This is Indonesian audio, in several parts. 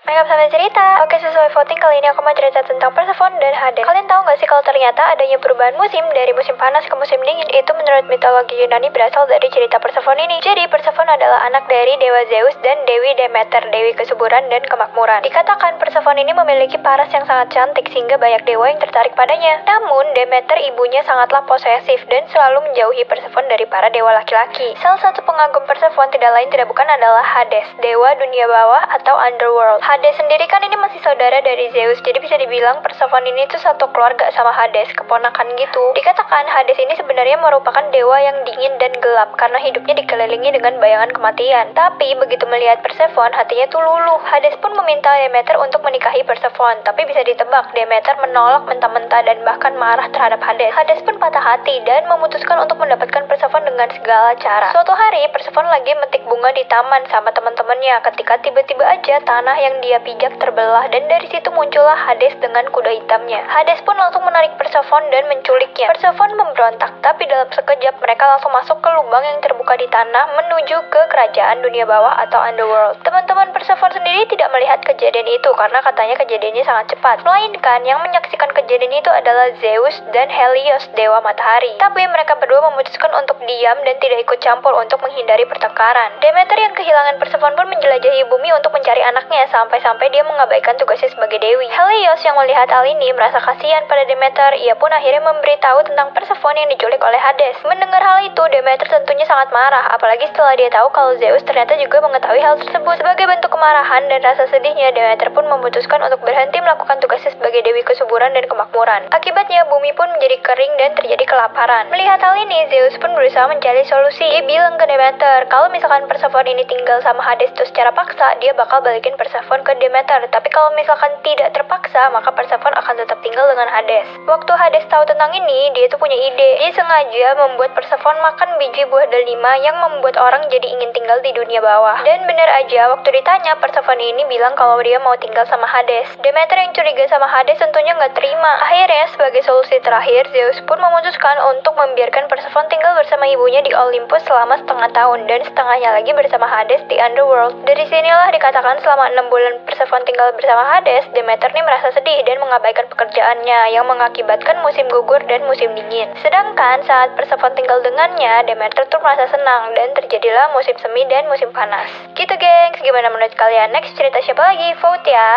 Makeup sambil cerita. Oke, sesuai voting kali ini aku mau cerita tentang Persephone dan Hades. Kalian tahu nggak sih kalau ternyata adanya perubahan musim dari musim panas ke musim dingin itu menurut mitologi Yunani berasal dari cerita Persephone ini. Jadi Persephone adalah anak dari dewa Zeus dan Dewi Demeter, dewi kesuburan dan kemakmuran. Dikatakan Persephone ini memiliki paras yang sangat cantik sehingga banyak dewa yang tertarik padanya. Namun Demeter ibunya sangatlah posesif dan selalu menjauhi Persephone dari para dewa laki-laki. Salah satu pengagum Persephone tidak lain tidak bukan adalah Hades, dewa dunia bawah atau underworld. Hades sendiri kan ini masih saudara dari Zeus, jadi bisa dibilang Persephone ini tuh satu keluarga sama Hades, keponakan gitu. Dikatakan Hades ini sebenarnya merupakan dewa yang dingin dan gelap karena hidupnya dikelilingi dengan bayangan kematian. Tapi begitu melihat Persephone, hatinya tuh luluh. Hades pun meminta Demeter untuk menikahi Persephone, tapi bisa ditebak Demeter menolak mentah-mentah dan bahkan marah terhadap Hades. Hades pun patah hati dan memutuskan untuk mendapatkan Persephone dengan segala cara. Suatu hari Persephone lagi metik bunga di taman sama teman-temannya ketika tiba-tiba aja tanah yang dia pijak terbelah dan dari situ muncullah Hades dengan kuda hitamnya. Hades pun langsung menarik Persephone dan menculiknya. Persephone memberontak, tapi dalam sekejap mereka langsung masuk ke lubang yang terbuka di tanah menuju ke kerajaan dunia bawah atau underworld. Teman-teman Persephone sendiri tidak melihat kejadian itu karena katanya kejadiannya sangat cepat. Melainkan yang menyaksikan kejadian itu adalah Zeus dan Helios, dewa matahari. Tapi mereka berdua memutuskan untuk diam dan tidak ikut campur untuk menghindari pertengkaran. Demeter yang kehilangan Persephone pun menjelajahi bumi untuk mencari anaknya sampai-sampai dia mengabaikan tugasnya sebagai dewi. Helios yang melihat hal ini merasa kasihan pada Demeter. Ia pun akhirnya memberitahu tentang Persephone yang diculik oleh Hades. Mendengar hal itu, Demeter tentunya sangat marah, apalagi setelah dia tahu kalau Zeus ternyata juga mengetahui hal tersebut. Sebagai bentuk kemarahan dan rasa sedihnya, Demeter pun memutuskan untuk berhenti melakukan tugasnya sebagai dewi kesuburan dan kemakmuran. Akibatnya, bumi pun menjadi kering dan terjadi kelaparan. Melihat hal ini, Zeus pun berusaha mencari solusi. Dia bilang ke Demeter, kalau misalkan Persephone ini tinggal sama Hades itu secara paksa, dia bakal balikin Persephone ke Demeter. Tapi kalau misalkan tidak terpaksa, maka Persephone akan tetap tinggal dengan Hades. Waktu Hades tahu tentang ini, dia tuh punya ide. Dia sengaja membuat Persephone makan biji buah delima yang membuat orang jadi ingin tinggal di dunia bawah. Dan bener aja, waktu ditanya, Persephone ini bilang kalau dia mau tinggal sama Hades. Demeter yang curiga sama Hades tentunya nggak terima. Akhirnya, sebagai solusi terakhir, Zeus pun memutuskan untuk membiarkan Persephone tinggal bersama ibunya di Olympus selama setengah tahun dan setengahnya lagi bersama Hades di Underworld. Dari sinilah dikatakan selama 6 bulan Persephone tinggal bersama Hades, Demeter nih merasa sedih dan mengabaikan pekerjaannya yang mengakibatkan musim gugur dan musim dingin. Sedangkan saat Persephone tinggal dengannya, Demeter tuh merasa senang dan terjadilah musim semi dan musim panas. Gitu gengs, gimana menurut kalian? Next cerita siapa lagi? Vote ya!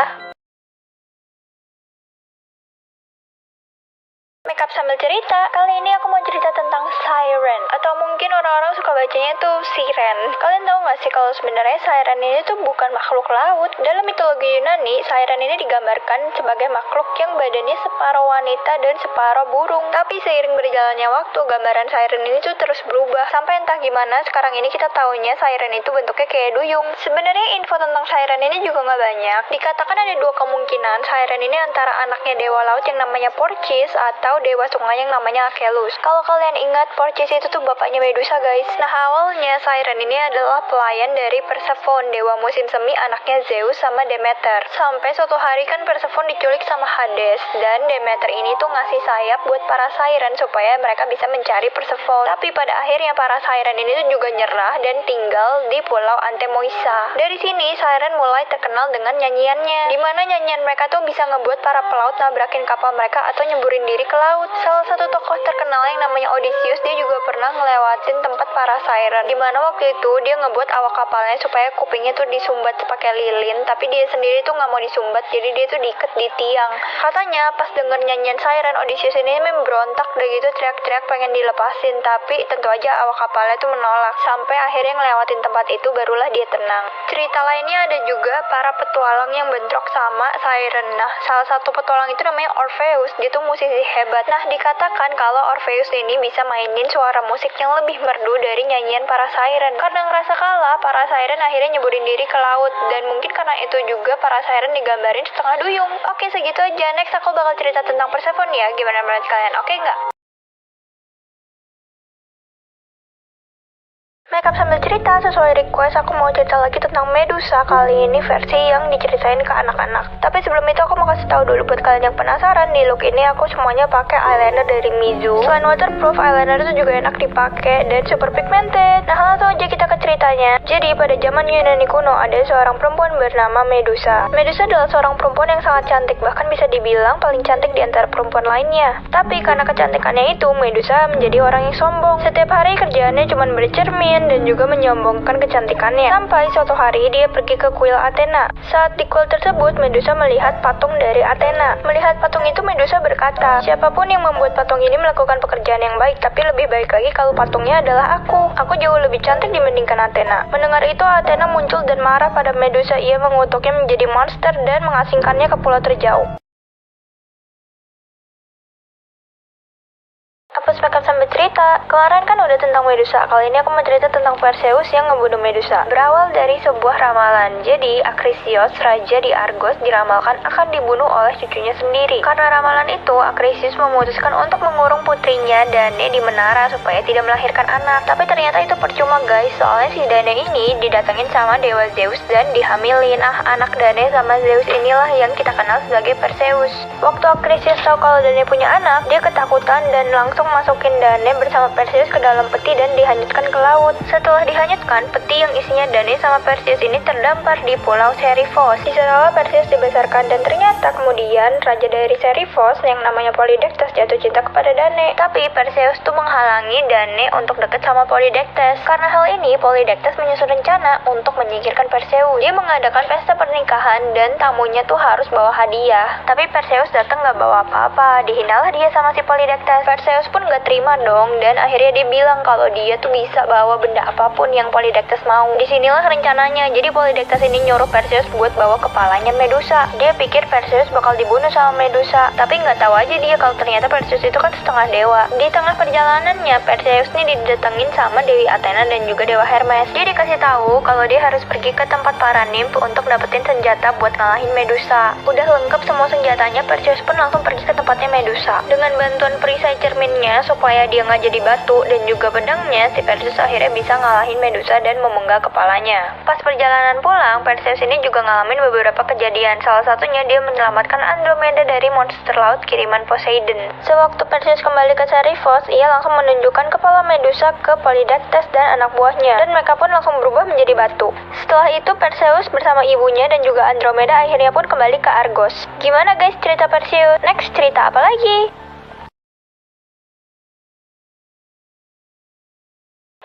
Makeup sambil cerita, kali ini aku mau cerita tentang siren, atau mungkin orang-orang suka bacanya tuh siren. Kalian tahu nggak sih kalau sebenarnya siren ini tuh bukan makhluk laut? Dalam mitologi Yunani, siren ini digambarkan sebagai makhluk yang badannya separuh wanita dan separuh burung. Tapi seiring berjalannya waktu, gambaran siren ini tuh terus berubah. Sampai entah gimana, sekarang ini kita taunya siren itu bentuknya kayak duyung. Sebenarnya info tentang siren ini juga nggak banyak. Dikatakan ada dua kemungkinan, siren ini antara anaknya dewa laut yang namanya Porcis atau dewa sungai yang namanya Achelous. Kalau kalian ingat, Porcis itu tuh bapaknya Medusa guys. Nah awalnya siren ini adalah pelayan dari Persephone, dewa musim semi anaknya Zeus sama Demeter. Sampai suatu hari kan Persephone diculik sama Hades dan Demeter ini tuh ngasih sayap buat para siren supaya mereka bisa mencari Persephone. Tapi pada akhirnya para siren ini tuh juga nyerah dan tinggal di pulau Antemoisa. Dari sini siren mulai terkenal dengan nyanyiannya, dimana nyanyian mereka tuh bisa ngebuat para pelaut nabrakin kapal mereka atau nyemburin diri ke laut. Salah satu tokoh terkenal yang namanya Odysseus, dia juga pernah ngelewatin tempat para siren, dimana waktu itu dia ngebuat awak kapalnya supaya kupingnya tuh disumbat pakai lilin, tapi dia sendiri tuh nggak mau disumbat, jadi dia tuh diikat di tiang. Katanya pas denger nyanyian siren, Odysseus ini memberontak dan gitu teriak-teriak pengen dilepasin, tapi tentu aja awak kapalnya tuh menolak. Sampai akhirnya ngelewatin tempat itu barulah dia tenang. Cerita lainnya ada juga para petualang yang bentrok sama siren. Nah, salah satu petualang itu namanya Orpheus, dia tuh musisi hebat. Nah, dikatakan kalau Orpheus ini bisa mainin suara musik yang lebih merdu dari nyanyian para siren. Karena ngerasa kalah, para siren akhirnya nyeburin diri ke laut. Dan mungkin karena itu juga para siren digambarin setengah duyung. Oke, segitu aja. Next aku bakal cerita tentang Persephone ya. Gimana menurut kalian? Oke nggak? Makeup sambil cerita sesuai request, aku mau cerita lagi tentang Medusa. Kali ini versi yang diceritain ke anak-anak. Tapi sebelum itu aku mau kasih tahu dulu buat kalian yang penasaran, di look ini aku semuanya pakai eyeliner dari Mizu. Selain waterproof, eyeliner itu juga enak dipakai dan super pigmented. Nah, langsung aja kita ke ceritanya. Jadi pada zaman Yunani kuno ada seorang perempuan bernama Medusa. Medusa adalah seorang perempuan yang sangat cantik, bahkan bisa dibilang paling cantik di antara perempuan lainnya. Tapi karena kecantikannya itu, Medusa menjadi orang yang sombong. Setiap hari kerjaannya cuma bercermin dan juga menyombongkan kecantikannya. Sampai suatu hari dia pergi ke kuil Athena. Saat di kuil tersebut, Medusa melihat patung dari Athena. Melihat patung itu, Medusa berkata, siapapun yang membuat patung ini melakukan pekerjaan yang baik, tapi lebih baik lagi kalau patungnya adalah aku. Aku jauh lebih cantik dibandingkan Athena. Mendengar itu, Athena muncul dan marah pada Medusa. Ia mengutuknya menjadi monster dan mengasingkannya ke pulau terjauh. Apa spekam sambil cerita? Kemarin kan udah tentang Medusa. Kali ini aku mau cerita tentang Perseus yang ngebunuh Medusa. Berawal dari sebuah ramalan. Jadi Akrisios, raja di Argos, diramalkan akan dibunuh oleh cucunya sendiri. Karena ramalan itu, Akrisios memutuskan untuk mengurung putrinya Dane di menara supaya tidak melahirkan anak. Tapi ternyata itu percuma guys, soalnya si Dane ini didatengin sama dewa Zeus dan dihamilin. Anak Dane sama Zeus inilah yang kita kenal sebagai Perseus. Waktu Akrisios tahu kalau Dane punya anak, dia ketakutan dan langsung masukin Dane bersama Perseus ke dalam peti dan dihanyutkan ke laut. Setelah dihanyutkan, peti yang isinya Dane sama Perseus ini terdampar di pulau Serifos. Di sana Perseus dibesarkan dan ternyata kemudian raja dari Serifos yang namanya Polydectes jatuh cinta kepada Dane. Tapi Perseus tuh menghalangi Dane untuk deket sama Polydectes. Karena hal ini, Polydectes menyusun rencana untuk menyingkirkan Perseus. Dia mengadakan pesta pernikahan dan tamunya tuh harus bawa hadiah. Tapi Perseus datang gak bawa apa-apa. Dihinalah dia sama si Polydectes. Perseus pun gak terima dong, dan akhirnya dia bilang kalau dia tuh bisa bawa benda apapun yang Polydectes mau. Disinilah rencananya. Jadi Polydectes ini nyuruh Perseus buat bawa kepalanya Medusa. Dia pikir Perseus bakal dibunuh sama Medusa, tapi nggak tahu aja dia kalau ternyata Perseus itu kan setengah dewa. Di tengah perjalanannya, Perseus ini didatengin sama Dewi Athena dan juga Dewa Hermes. Dia dikasih tahu kalau dia harus pergi ke tempat para nymph untuk dapetin senjata buat ngalahin Medusa. Udah lengkap semua senjatanya, Perseus pun langsung pergi ke tempatnya Medusa. Dengan bantuan perisai cerminnya supaya dia nggak jadi batu dan juga pedangnya, si Perseus akhirnya bisa ngalahin Medusa dan memenggal kepalanya. Pas perjalanan pulang, Perseus ini juga ngalamin beberapa kejadian. Salah satunya dia menyelamatkan Andromeda dari monster laut kiriman Poseidon. Sewaktu Perseus kembali ke Serifos, ia langsung menunjukkan kepala Medusa ke Polydectes dan anak buahnya, dan mereka pun langsung berubah menjadi batu. Setelah itu Perseus bersama ibunya dan juga Andromeda akhirnya pun kembali ke Argos. Gimana guys cerita Perseus? Next cerita apa lagi?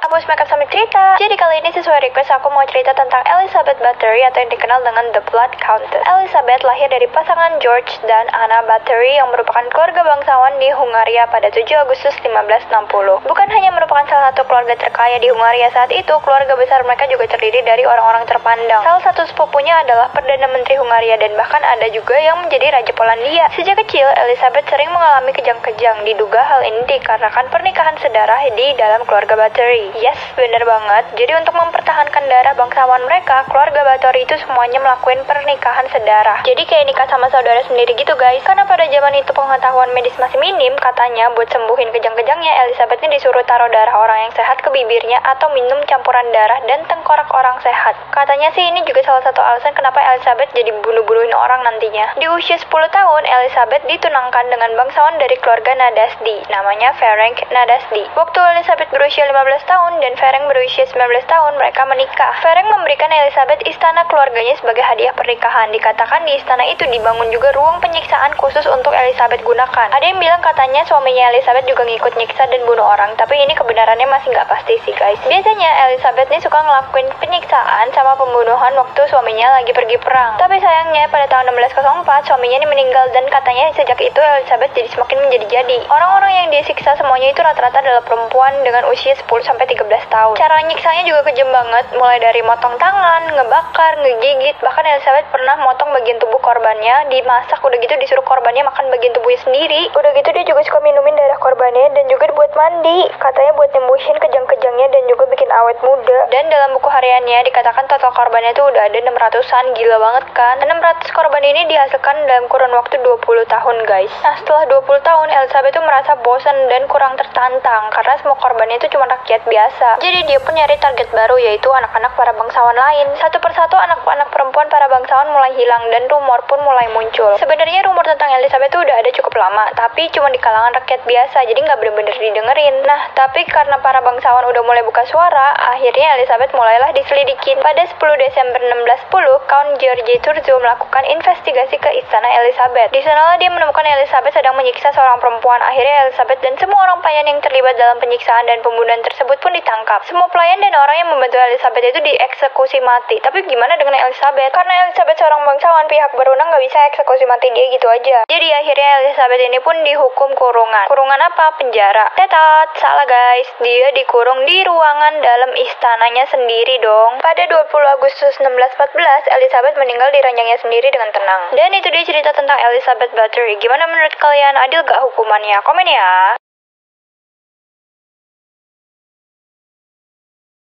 Aku makeup sambil cerita. Jadi kali ini sesuai request aku mau cerita tentang Elizabeth Bathory atau yang dikenal dengan The Blood Countess. Elizabeth lahir dari pasangan George dan Anna Bathory yang merupakan keluarga bangsawan di Hungaria pada 7 Agustus 1560. Bukan hanya merupakan salah satu keluarga terkaya di Hungaria saat itu, keluarga besar mereka juga terdiri dari orang-orang terpandang. Salah satu sepupunya adalah Perdana Menteri Hungaria dan bahkan ada juga yang menjadi Raja Polandia. Sejak kecil, Elizabeth sering mengalami kejang-kejang. Diduga hal ini dikarenakan pernikahan sedarah di dalam keluarga Bathory. Yes, bener banget. Jadi untuk mempertahankan darah bangsawan mereka, keluarga Bathory itu semuanya melakukan pernikahan sedarah. Jadi kayak nikah sama saudara sendiri gitu guys. Karena pada zaman itu pengetahuan medis masih minim, katanya buat sembuhin kejang-kejangnya, Elizabeth ini disuruh taruh darah orang yang sehat ke bibirnya atau minum campuran darah dan tengkorak orang sehat. Katanya sih ini juga salah satu alasan kenapa Elizabeth jadi bunuh-bunuhin orang nantinya. Di usia 10 tahun, Elizabeth ditunangkan dengan bangsawan dari keluarga Nadasdi, namanya Ferenc Nadasdi. Waktu Elizabeth berusia 15 tahun dan Ferenc berusia 19 tahun, mereka menikah. Ferenc memberikan Elizabeth istana keluarganya sebagai hadiah pernikahan. Dikatakan di istana itu dibangun juga ruang penyiksaan khusus untuk Elizabeth gunakan. Ada yang bilang katanya suaminya Elizabeth juga ngikut nyiksa dan bunuh orang, tapi ini kebenarannya masih nggak pasti sih guys. Biasanya Elizabeth ini suka ngelakuin penyiksaan sama pembunuhan waktu suaminya lagi pergi perang. Tapi sayangnya pada tahun 1604 suaminya ini meninggal dan katanya sejak itu Elizabeth jadi semakin menjadi-jadi. Orang-orang yang disiksa semuanya itu rata-rata adalah perempuan dengan usia 10-13 tahun. Cara nyiksanya juga kejam banget, mulai dari motong tangan, ngebakar, ngegigit, bahkan Elizabeth pernah motong bagian tubuh korbannya, dimasak, udah gitu disuruh korbannya makan bagian tubuhnya sendiri. Udah gitu dia juga suka minumin darah korbannya dan juga buat mandi. Katanya buat nyembuhin kejang-kejangnya dan juga bikin awet muda. Dan dalam buku hariannya dikatakan total korbannya tuh udah ada 600-an, gila banget kan? 600 korban ini dihasilkan dalam kurun waktu 20 tahun guys. Nah setelah 20 tahun Elizabeth tuh merasa bosan dan kurang tertantang karena semua korbannya itu cuma rakyat biasa biasa. Jadi dia pun nyari target baru, yaitu anak-anak para bangsawan lain. Satu persatu anak-anak perempuan para bangsawan mulai hilang dan rumor pun mulai muncul. Sebenarnya rumor tentang Elizabeth itu udah ada cukup lama, tapi cuma di kalangan rakyat biasa, jadi nggak bener-bener didengerin. Nah, tapi karena para bangsawan udah mulai buka suara, akhirnya Elizabeth mulailah diselidikin. Pada 10 Desember 1610, Count George Turzo melakukan investigasi ke istana Elizabeth. Di sanalah dia menemukan Elizabeth sedang menyiksa seorang perempuan. Akhirnya Elizabeth dan semua orang pelayan yang terlibat dalam penyiksaan dan pembunuhan tersebut pun ditangkap. Semua pelayan dan orang yang membantu Elizabeth itu dieksekusi mati. Tapi gimana dengan Elizabeth? Karena Elizabeth seorang bangsawan, pihak berwenang nggak bisa eksekusi mati dia gitu aja. Jadi akhirnya Elizabeth ini pun dihukum kurungan. Kurungan apa? Penjara. Tetot, salah guys. Dia dikurung di ruangan dalam istananya sendiri dong. Pada 20 Agustus 1614, Elizabeth meninggal di ranjangnya sendiri dengan tenang. Dan itu dia cerita tentang Elizabeth Bathory. Gimana menurut kalian? Adil gak hukumannya? Komen ya.